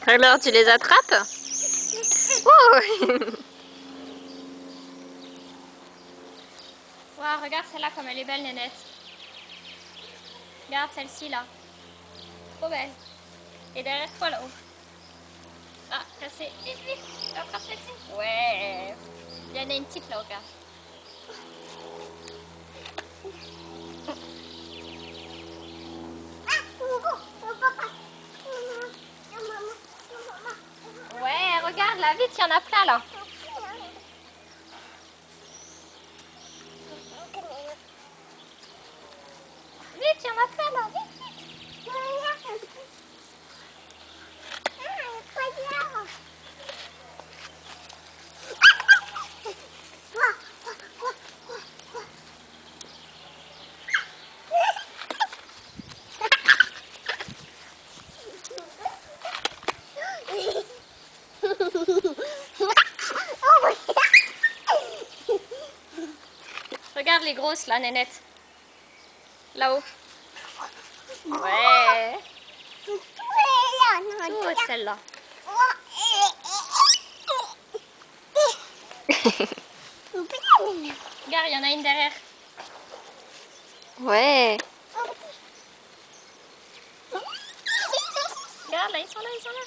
Alors, tu les attrapes? Oh! Waouh, regarde celle-là comme elle est belle, Nénette. Regarde celle-ci là. Trop belle. Et derrière toi là-haut. Ah, cassé. Vite, vite. Attrape celle-ci. Ouais. Il y en a une petite là, regarde. Ouais, regarde là, vite, il y en a plein là. Vite, il y en a plein là, vite, vite. Regarde les grosses là, Nénette. Là-haut. Ouais. Toute celle-là. Regarde, il y en a une derrière. Ouais. Regarde là, ils sont là, ils sont là.